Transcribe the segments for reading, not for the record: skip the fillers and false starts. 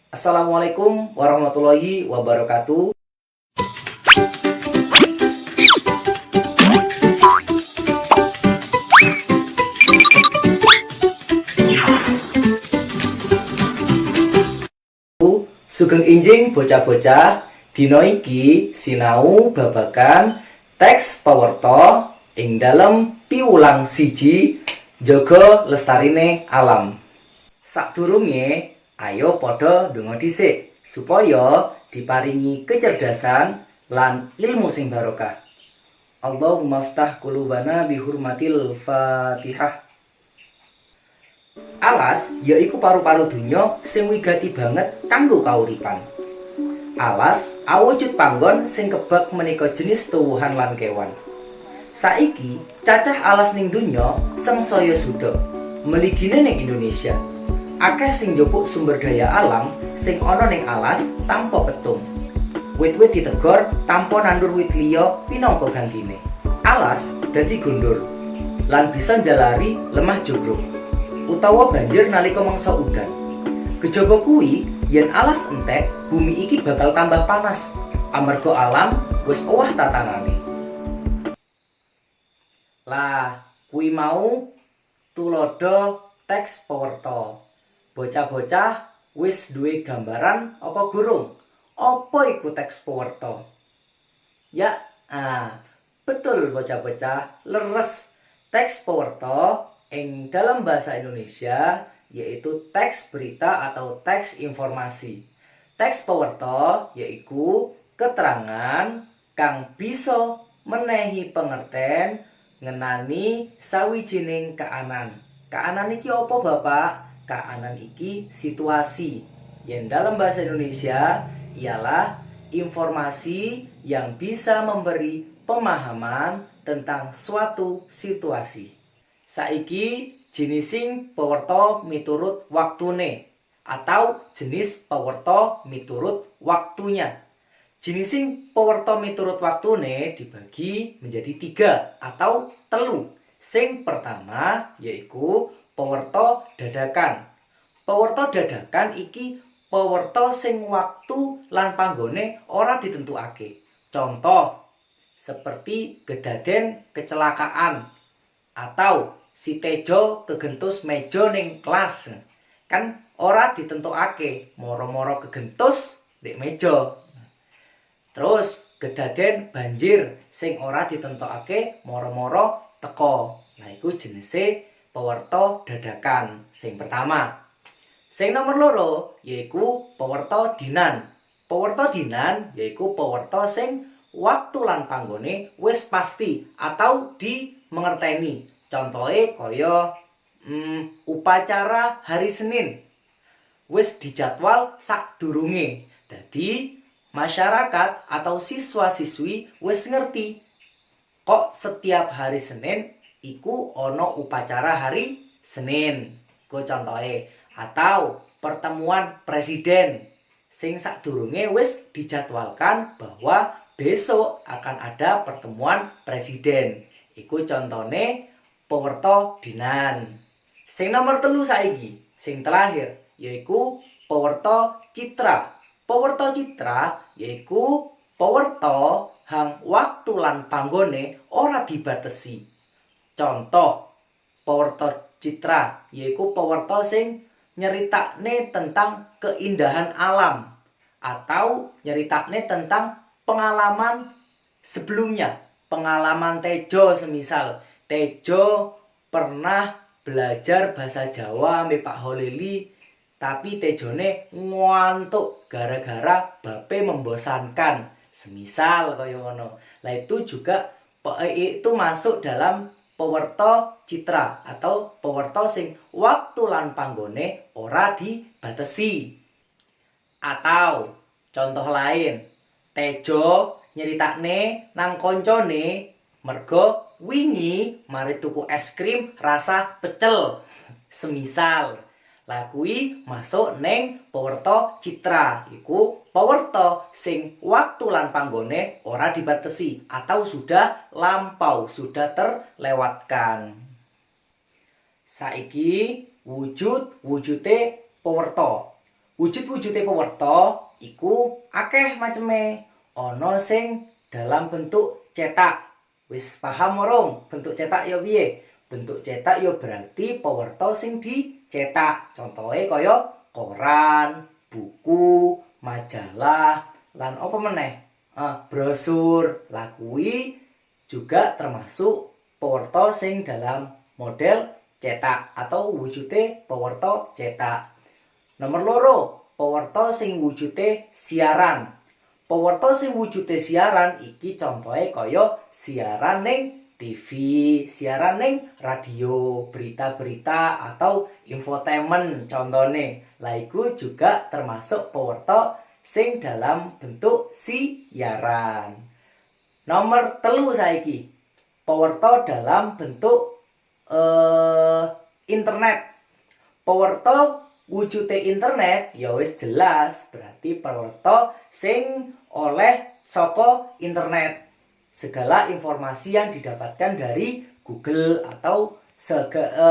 Assalamualaikum warahmatullahi wabarakatuh. Sugeng Injing bocah-bocah, dina iki sinau babagan teks pawarta ing dalem piwulang siji njaga lestarine alam. Sadurunge ayo padha ndonga dhisik supaya diparingi kecerdasan lan ilmu sing barokah. Allahumma ftah qulubana bihurmatil Fatihah. Alas yaiku paru-paru donya sing wigati banget kanggo kauripan. Alas awujud panggon sing kebak menika jenis tuwuhan lan kewan. Saiki cacah alas ning donya sangsaya suda. Mligine ning Indonesia akeh sing njupuk sumber daya alam sing ana ning alas tanpa ketung. Wit-wit ditegor tanpa nandur wit liya pinangka gantine. Alas dadi gondor lan bisa njalari lemah jogrok utawa banjir nalika mangsa udan. Kejaba kuwi yen alas entek, bumi iki bakal tambah panas amarga alam wis owah tatanane. Lah, kuwi mau tulodo teks pawarta. Bocah-bocah wis duwe gambaran apa gurung? Apa iku teks pawarta? Ya, betul bocah-bocah, leres. Teks pawarta ing dalam bahasa Indonesia yaitu teks berita atau teks informasi. Teks pawarta yaiku keterangan kang bisa menehi pengerten ngenani sawijining kaanan. Kaanan iki apa Bapak? Kaanan iki situasi. Yang dalam bahasa Indonesia ialah informasi yang bisa memberi pemahaman tentang suatu situasi. Saiki jenising pawarta miturut waktune atau jenis pawarta miturut waktunya. Jenising pawarta miturut waktune dibagi menjadi 3 atau telu. Sing pertama yaiku pawarta dadakan. Pawarta dadakan iki pawarta sing waktu lan panggone ora ditentukake. Contoh seperti kedaden kecelakaan atau si Tejo kegentus meja ning kelas. Kan ora ditentokake, moro-moro kegentus ndek meja. Terus kedaden banjir sing ora ditentokake, moro-moro teko. Nah iku jenise pawarta dadakan sing pertama. Sing nomor loro yaiku pawarta dinan. Pawarta dinan yaiku pawarta sing waktu lan panggone wis pasti atau dimengerteni. Contohe kaya upacara hari Senin wis dijadwal sadurunge. Dadi masyarakat atau siswa-siswi wis ngerti kok setiap hari Senin iku ana upacara hari Senin. Iku contohe. Atau pertemuan presiden sing sadurunge wis dijadwalkan bahwa besok akan ada pertemuan presiden. Iku contone pawarta dinan. Sing nomor 3 saiki, sing terakhir yaiku pawarta citra. Pawarta citra yaiku pawarta hang waktu lan panggone ora dibatesi. Contoh pawarta citra yaiku pawarta sing nyeritakne tentang keindahan alam atau nyeritakne tentang pengalaman sebelumnya. Pengalaman Tejo semisal Tejo pernah belajar bahasa Jawa ambek Pak Holili, tapi Tejone ngantuk gara-gara bape membosankan. Semisal kaya ngono. Lah itu juga itu masuk dalam pawarta citra atau pawarta sing waktu lan panggone ora dibatesi. Atau contoh lain, Tejo nyeritakne nang koncone mergo wingi mari tuku es krim rasa pecel. Semisal lah kuwi masuk neng pawarta citra. Iku pawarta sing waktu lan panggone ora dibatesi atau sudah lampau, sudah terlewatkan. Saiki wujude pawarta. Wujud-wujude pewarta iku akeh maceme. Ana sing dalam bentuk cetak. Wis paham urung bentuk cetak ya piye? Bentuk cetak ya berarti pewarta sing dicetak. Contohe kaya koran, buku, majalah, lan apa meneh? Brosur. Lah kuwi juga termasuk pewarta sing dalam model cetak atau wujude pewarta cetak. Nomor loro, pewarta sing wujude siaran. Pewarta sing wujude siaran iki contohe kaya siaran ning TV, siaran ning radio, berita-berita atau infotainment contone. Lah iku juga termasuk pewarta sing dalam bentuk siaran. Nomor 3 saiki, pewarta dalam bentuk internet. Pewarta wujude internet ya wis jelas berarti pewarta sing oleh saka internet. Segala informasi yang didapatkan dari Google atau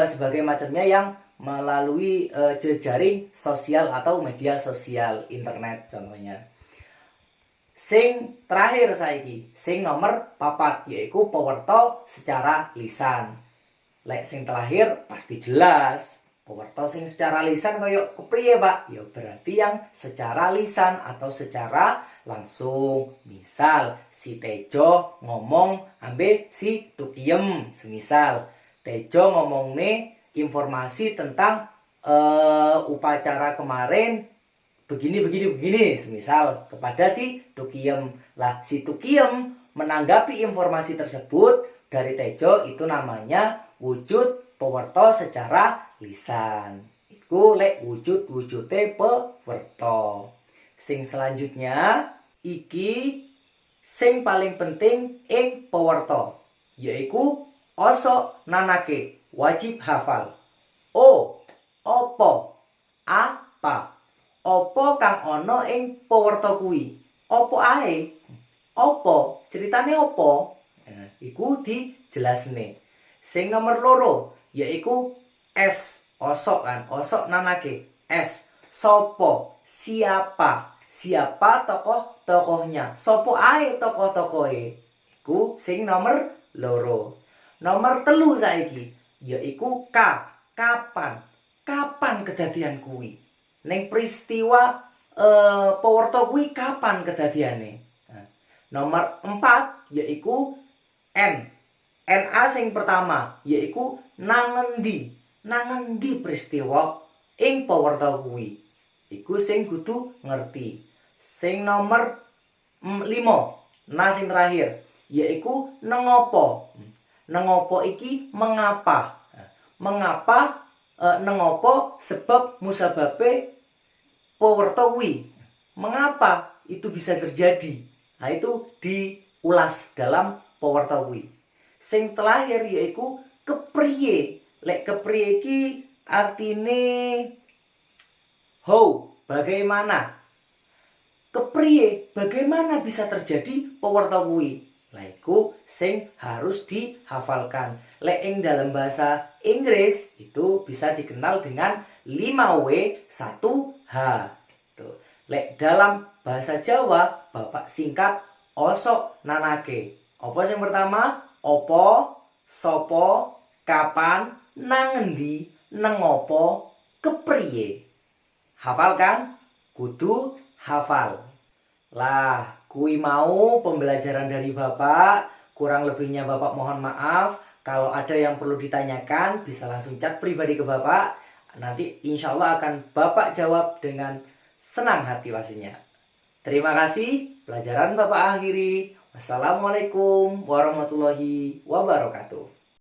sebagai macamnya yang melalui jejaring sosial atau media sosial internet contohnya. Sing terakhir saiki, sing nomor 4 yaiku pewarta secara lisan. Lek sing terakhir pasti jelas. Pewarta sing secara lisan kaya kepriye, Pak? Ya berarti yang secara lisan atau secara langsung. Misal si Tejo ngomong ambe si Tukiem. Semisal Tejo ngomongne informasi tentang upacara kemarin begini. Semisal kepada si Tukiem. Lah si Tukiem menanggapi informasi tersebut dari Tejo itu namanya wujud pewarta secara lisan. Iku lek wujud-wujude pewarta. Sing selanjutnya iki sing paling penting ing pewarta yaiku oso nanake, wajib hafal. O, opo, apa. Opo kang ana ing pewarta kuwi? Opo ae? Opo? Ceritane opo? Iku dijelasne. Sing nomor 2 yaiku S, osok kan, osok nanake. S, sopo, siapa. Siapa tokoh-tokohnya. Sopo ae tokoh-tokohe. Iku sing nomor 2. Nomor 3 saiki yaiku K, kapan. Kapan kedadian kuwi? Ning peristiwa pewarta kuwi kapan kedadiane? Nomor 4 yaiku N. NA sing pertama yaiku nangendi. Nangendi peristiwa ing pewarta kuwi. Iku sing kudu ngerti. Sing nomor 5, nah sing terakhir yaiku nengopo. Nengopo iki mengapa. Mengapa nengopo sebab musababe pewarta kuwi. Mengapa itu bisa terjadi? Nah itu diulas dalam pewarta kuwi. Sing terakhir yaiku kepriye. Lek kepriye iki artine how, bagaimana. Kepriye, bagaimana bisa terjadi pewarta kuwi. Lah iku sing harus dihafalkan. Lek ing dalam bahasa Inggris itu bisa dikenal dengan 5W 1H. Tuh. Lek dalam bahasa Jawa Bapak singkat osok nanake. Apa sing pertama? Opo, sopo, kapan, nangendi, nengopo, kepriye. Hafal kan? Kudu hafal. Lah, kui mau pembelajaran dari Bapak. Kurang lebihnya Bapak mohon maaf. Kalau ada yang perlu ditanyakan, bisa langsung chat pribadi ke Bapak. Nanti insya Allah akan Bapak jawab dengan senang hati pastinya. Terima kasih. Pelajaran Bapak akhiri. Wassalamualaikum warahmatullahi wabarakatuh.